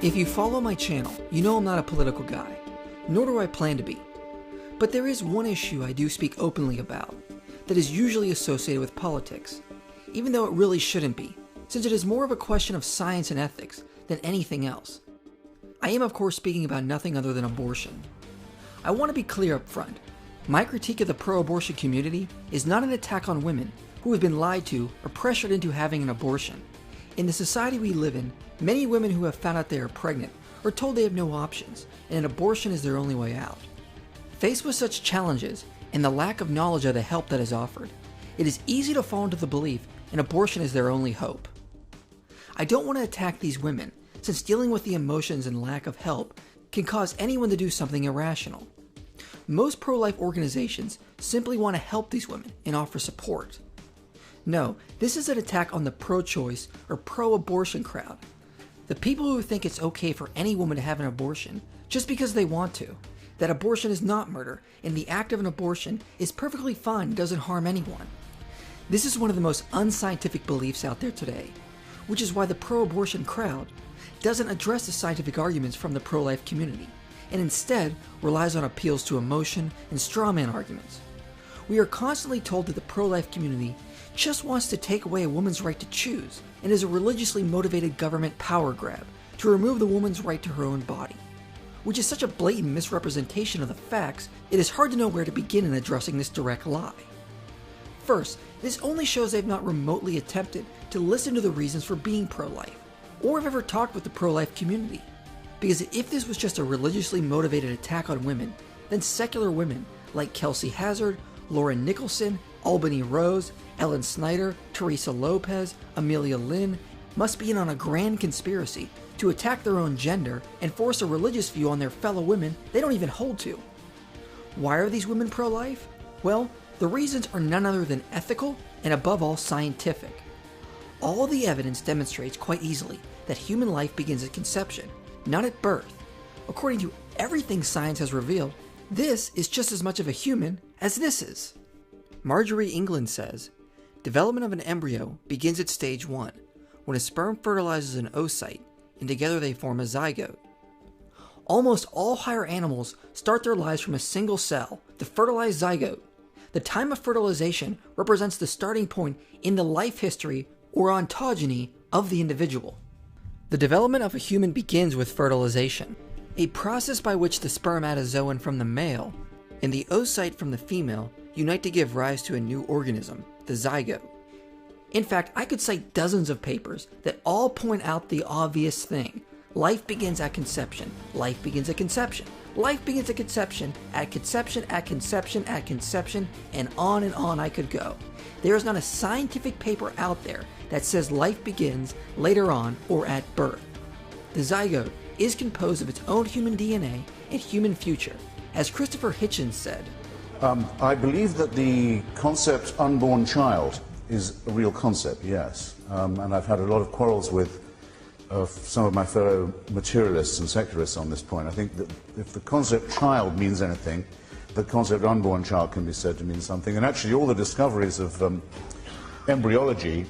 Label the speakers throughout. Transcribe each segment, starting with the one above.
Speaker 1: If you follow my channel, you know I'm not a political guy, nor do I plan to be. But there is one issue I do speak openly about that is usually associated with politics, even though it really shouldn't be, since it is more of a question of science and ethics than anything else. I am of course speaking about nothing other than abortion. I want to be clear up front. My critique of the pro-abortion community is not an attack on women who have been lied to or pressured into having an abortion. In the society we live in, many women who have found out they are pregnant are told they have no options, and an abortion is their only way out. Faced with such challenges and the lack of knowledge of the help that is offered, it is easy to fall into the belief an abortion is their only hope. I don't want to attack these women, since dealing with the emotions and lack of help can cause anyone to do something irrational. Most pro-life organizations simply want to help these women and offer support. No, this is an attack on the pro-choice or pro-abortion crowd. The people who think it's okay for any woman to have an abortion just because they want to, that abortion is not murder and the act of an abortion is perfectly fine and doesn't harm anyone. This is one of the most unscientific beliefs out there today, which is why the pro-abortion crowd doesn't address the scientific arguments from the pro-life community and instead relies on appeals to emotion and straw man arguments. We are constantly told that the pro-life community just wants to take away a woman's right to choose and is a religiously motivated government power grab to remove the woman's right to her own body, which is such a blatant misrepresentation of the facts, it is hard to know where to begin in addressing this direct lie. First, this only shows they've not remotely attempted to listen to the reasons for being pro-life, or have ever talked with the pro-life community. Because if this was just a religiously motivated attack on women, then secular women like Kelsey Hazard, Lauren Nicholson, Albany Rose, Ellen Snyder, Teresa Lopez, Amelia Lynn must be in on a grand conspiracy to attack their own gender and force a religious view on their fellow women they don't even hold to. Why are these women pro-life? Well, the reasons are none other than ethical and above all scientific. All the evidence demonstrates quite easily that human life begins at conception, not at birth. According to everything science has revealed, this is just as much of a human as this is. Marjorie England says, development of an embryo begins at stage 1, when a sperm fertilizes an oocyte, and together they form a zygote. Almost all higher animals start their lives from a single cell, the fertilized zygote. The time of fertilization represents the starting point in the life history or ontogeny of the individual. The development of a human begins with fertilization, a process by which the spermatozoon from the male and the oocyte from the female unite to give rise to a new organism, the zygote. In fact, I could cite dozens of papers that all point out the obvious thing. Life begins at conception. Life begins at conception. Life begins at conception, at conception, at conception, at conception, and on I could go. There is not a scientific paper out there that says life begins later on or at birth. The zygote is composed of its own human DNA and human future. As Christopher Hitchens said,
Speaker 2: I believe that the concept unborn child is a real concept, yes. And I've had a lot of quarrels with some of my fellow materialists and secularists on this point. I think that if the concept child means anything, the concept unborn child can be said to mean something. And actually all the discoveries of embryology,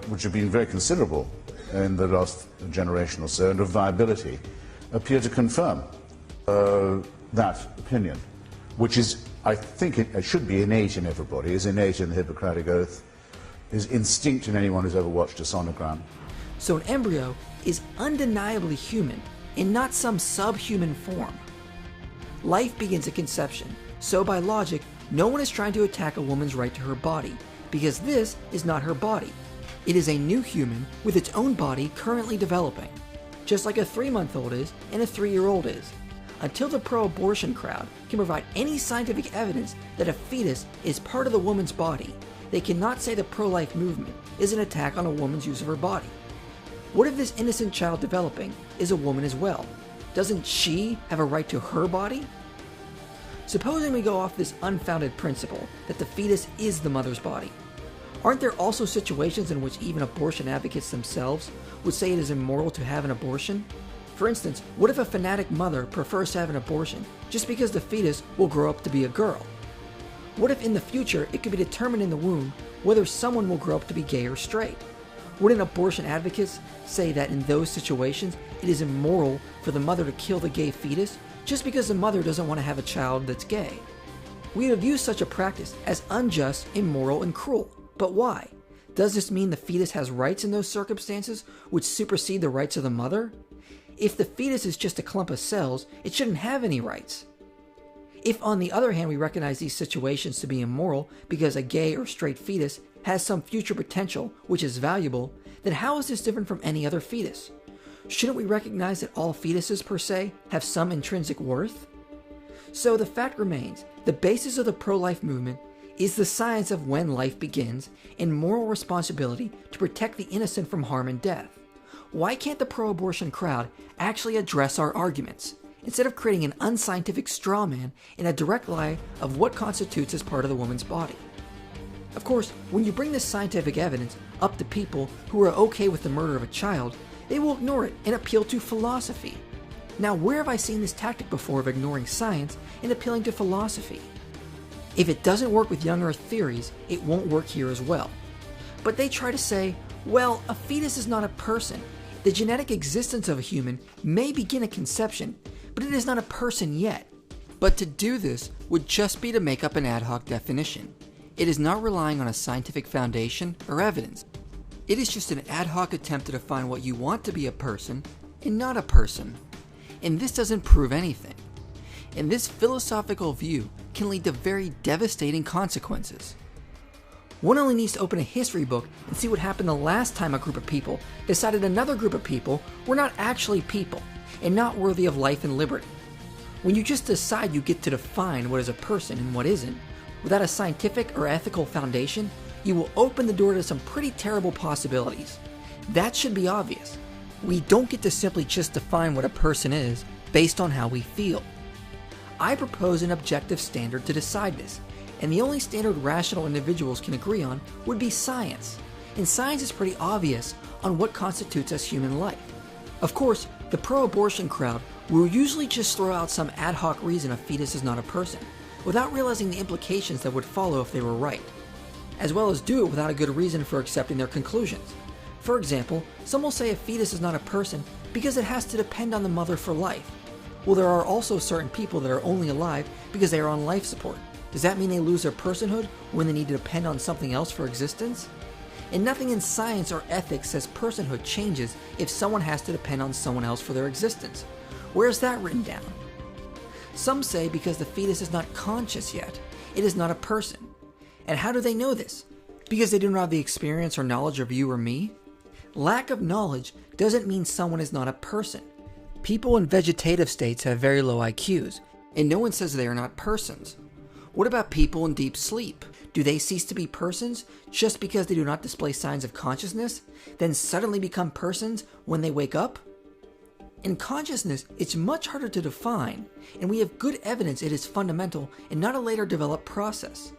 Speaker 2: which have been very considerable in the last generation or so, and of viability, appear to confirm that opinion, which is, I think it should be innate in everybody, is innate in the Hippocratic Oath, is instinct in anyone who's ever watched a sonogram.
Speaker 1: So an embryo is undeniably human and not some subhuman form. Life begins at conception, so by logic, no one is trying to attack a woman's right to her body, because this is not her body. It is a new human with its own body currently developing, just like a 3-month-old is and a 3-year-old is. Until the pro-abortion crowd can provide any scientific evidence that a fetus is part of the woman's body, they cannot say the pro-life movement is an attack on a woman's use of her body. What if this innocent child developing is a woman as well? Doesn't she have a right to her body? Supposing we go off this unfounded principle that the fetus is the mother's body, aren't there also situations in which even abortion advocates themselves would say it is immoral to have an abortion? For instance, what if a fanatic mother prefers to have an abortion just because the fetus will grow up to be a girl? What if in the future it could be determined in the womb whether someone will grow up to be gay or straight. Wouldn't abortion advocates say that in those situations it is immoral for the mother to kill the gay fetus just because the mother doesn't want to have a child that's gay? We would view such a practice as unjust, immoral, and cruel. But why? Does this mean the fetus has rights in those circumstances which supersede the rights of the mother? If the fetus is just a clump of cells, it shouldn't have any rights. If, on the other hand, we recognize these situations to be immoral because a gay or straight fetus has some future potential which is valuable, then how is this different from any other fetus? Shouldn't we recognize that all fetuses per se have some intrinsic worth? So the fact remains, the basis of the pro-life movement is the science of when life begins and moral responsibility to protect the innocent from harm and death. Why can't the pro-abortion crowd actually address our arguments, instead of creating an unscientific straw man and a direct lie of what constitutes as part of the woman's body? Of course, when you bring this scientific evidence up to people who are okay with the murder of a child, they will ignore it and appeal to philosophy. Now, where have I seen this tactic before of ignoring science and appealing to philosophy? If it doesn't work with young earth theories, it won't work here as well. But they try to say, well, a fetus is not a person. The genetic existence of a human may begin at conception, but it is not a person yet. But to do this would just be to make up an ad hoc definition. It is not relying on a scientific foundation or evidence. It is just an ad hoc attempt to define what you want to be a person and not a person. And this doesn't prove anything. And this philosophical view can lead to very devastating consequences. One only needs to open a history book and see what happened the last time a group of people decided another group of people were not actually people and not worthy of life and liberty. When you just decide you get to define what is a person and what isn't, without a scientific or ethical foundation, you will open the door to some pretty terrible possibilities. That should be obvious. We don't get to simply just define what a person is based on how we feel. I propose an objective standard to decide this, and the only standard rational individuals can agree on would be science. And science is pretty obvious on what constitutes as human life. Of course, the pro-abortion crowd will usually just throw out some ad hoc reason a fetus is not a person, without realizing the implications that would follow if they were right, as well as do it without a good reason for accepting their conclusions. For example, some will say a fetus is not a person because it has to depend on the mother for life. Well, there are also certain people that are only alive because they are on life support. Does that mean they lose their personhood when they need to depend on something else for existence? And nothing in science or ethics says personhood changes if someone has to depend on someone else for their existence. Where is that written down? Some say because the fetus is not conscious yet, it is not a person. And how do they know this? Because they do not have the experience or knowledge of you or me? Lack of knowledge doesn't mean someone is not a person. People in vegetative states have very low IQs, and no one says they are not persons. What about people in deep sleep? Do they cease to be persons just because they do not display signs of consciousness, then suddenly become persons when they wake up? In consciousness, it's much harder to define, and we have good evidence it is fundamental and not a later developed process.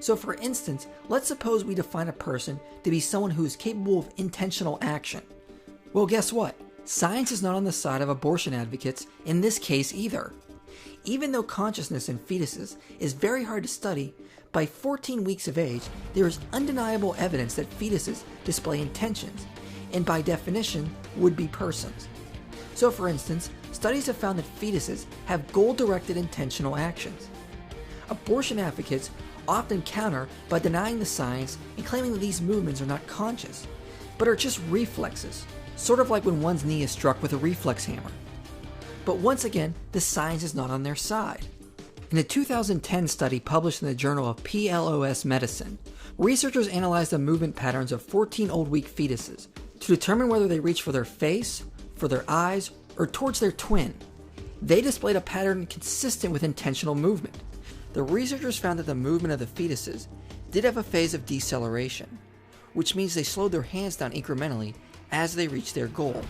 Speaker 1: So for instance, let's suppose we define a person to be someone who is capable of intentional action. Well, guess what? Science is not on the side of abortion advocates in this case either. Even though consciousness in fetuses is very hard to study, by 14 weeks of age, there is undeniable evidence that fetuses display intentions, and by definition, would be persons. So for instance, studies have found that fetuses have goal-directed intentional actions. Abortion advocates often counter by denying the science and claiming that these movements are not conscious, but are just reflexes, sort of like when one's knee is struck with a reflex hammer. But once again, the science is not on their side. In a 2010 study published in the Journal of PLOS Medicine, researchers analyzed the movement patterns of 14 old-week fetuses to determine whether they reached for their face, for their eyes, or towards their twin. They displayed a pattern consistent with intentional movement. The researchers found that the movement of the fetuses did have a phase of deceleration, which means they slowed their hands down incrementally as they reached their goal.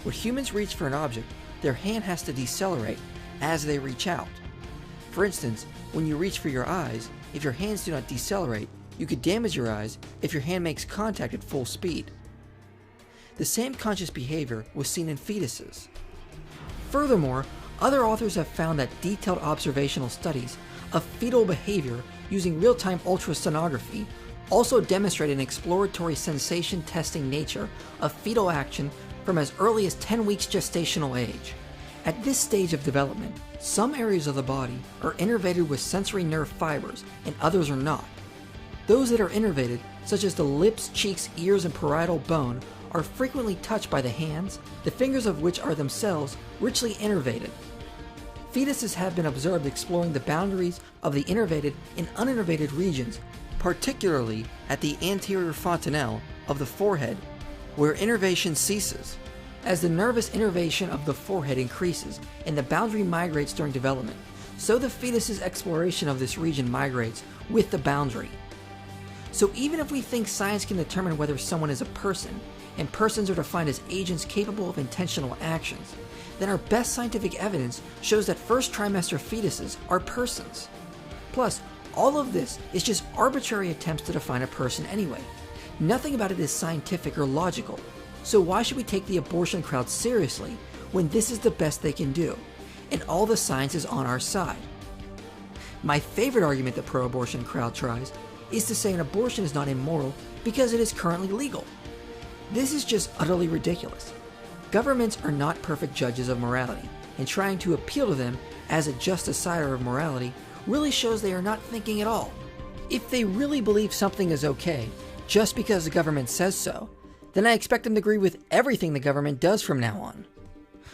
Speaker 1: When humans reach for an object, their hand has to decelerate as they reach out. For instance, when you reach for your eyes, if your hands do not decelerate, you could damage your eyes if your hand makes contact at full speed. The same conscious behavior was seen in fetuses. Furthermore, other authors have found that detailed observational studies of fetal behavior using real-time ultrasonography also demonstrate an exploratory sensation testing nature of fetal action from as early as 10 weeks gestational age. At this stage of development, some areas of the body are innervated with sensory nerve fibers and others are not. Those that are innervated, such as the lips, cheeks, ears, and parietal bone, are frequently touched by the hands, the fingers of which are themselves richly innervated. Fetuses have been observed exploring the boundaries of the innervated and uninnervated regions, particularly at the anterior fontanelle of the forehead, where innervation ceases. As the nervous innervation of the forehead increases and the boundary migrates during development, so the fetus's exploration of this region migrates with the boundary. So even if we think science can determine whether someone is a person, and persons are defined as agents capable of intentional actions, then our best scientific evidence shows that first trimester fetuses are persons. Plus, all of this is just arbitrary attempts to define a person anyway. Nothing about it is scientific or logical. So why should we take the abortion crowd seriously when this is the best they can do, and all the science is on our side? My favorite argument the pro-abortion crowd tries is to say an abortion is not immoral because it is currently legal. This is just utterly ridiculous. Governments are not perfect judges of morality, and trying to appeal to them as a just decider of morality really shows they are not thinking at all. If they really believe something is okay just because the government says so, then I expect them to agree with everything the government does from now on.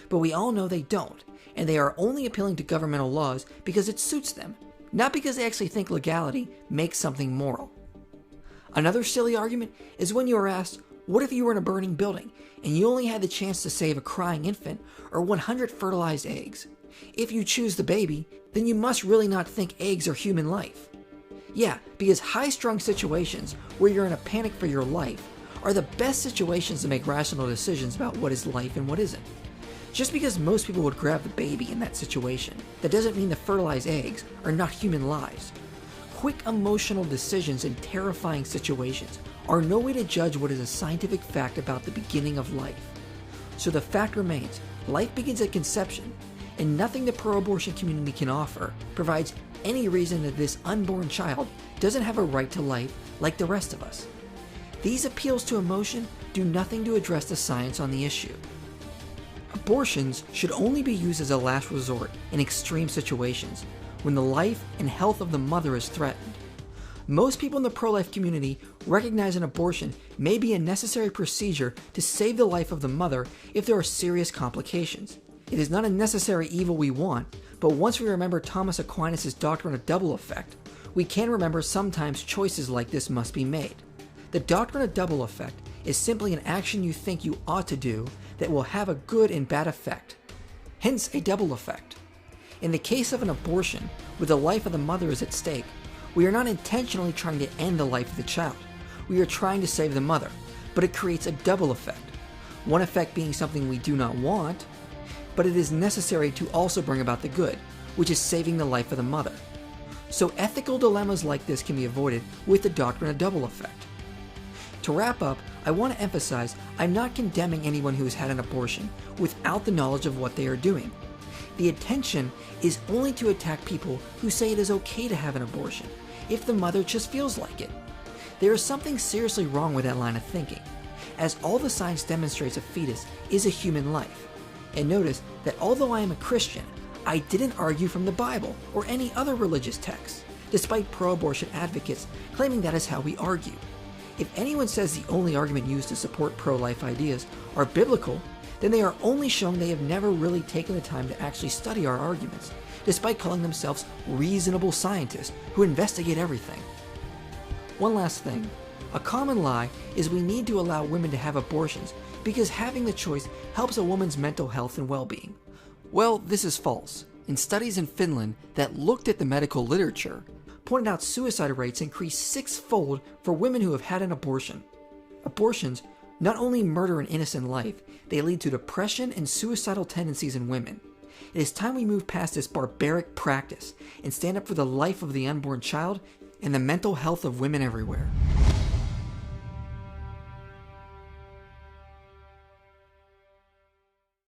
Speaker 1: But we all know they don't, and they are only appealing to governmental laws because it suits them, not because they actually think legality makes something moral. Another silly argument is when you are asked, what if you were in a burning building and you only had the chance to save a crying infant or 100 fertilized eggs? If you choose the baby, then you must really not think eggs are human life. Yeah, because high-strung situations where you're in a panic for your life are the best situations to make rational decisions about what is life and what isn't. Just because most people would grab the baby in that situation, that doesn't mean the fertilized eggs are not human lives. Quick emotional decisions in terrifying situations are no way to judge what is a scientific fact about the beginning of life. So the fact remains, life begins at conception, and nothing the pro-abortion community can offer provides any reason that this unborn child doesn't have a right to life like the rest of us. These appeals to emotion do nothing to address the science on the issue. Abortions should only be used as a last resort in extreme situations, when the life and health of the mother is threatened. Most people in the pro-life community recognize an abortion may be a necessary procedure to save the life of the mother if there are serious complications. It is not a necessary evil we want, but once we remember Thomas Aquinas' doctrine of double effect, we can remember sometimes choices like this must be made. The doctrine of double effect is simply an action you think you ought to do that will have a good and bad effect, hence a double effect. In the case of an abortion, where the life of the mother is at stake, we are not intentionally trying to end the life of the child. We are trying to save the mother, but it creates a double effect. One effect being something we do not want, but it is necessary to also bring about the good, which is saving the life of the mother. So ethical dilemmas like this can be avoided with the doctrine of double effect. To wrap up, I want to emphasize I'm not condemning anyone who has had an abortion without the knowledge of what they are doing. The intention is only to attack people who say it is okay to have an abortion, if the mother just feels like it. There is something seriously wrong with that line of thinking, as all the science demonstrates a fetus is a human life. And notice that although I am a Christian, I didn't argue from the Bible or any other religious text, despite pro-abortion advocates claiming that is how we argue. If anyone says the only argument used to support pro-life ideas are biblical, then they are only showing they have never really taken the time to actually study our arguments, despite calling themselves reasonable scientists who investigate everything. One last thing. A common lie is we need to allow women to have abortions because having the choice helps a woman's mental health and well-being. Well, this is false. In studies in Finland that looked at the medical literature, pointed out suicide rates increased six-fold for women who have had an abortion. Abortions not only murder an innocent life, they lead to depression and suicidal tendencies in women. It is time we move past this barbaric practice and stand up for the life of the unborn child and the mental health of women everywhere.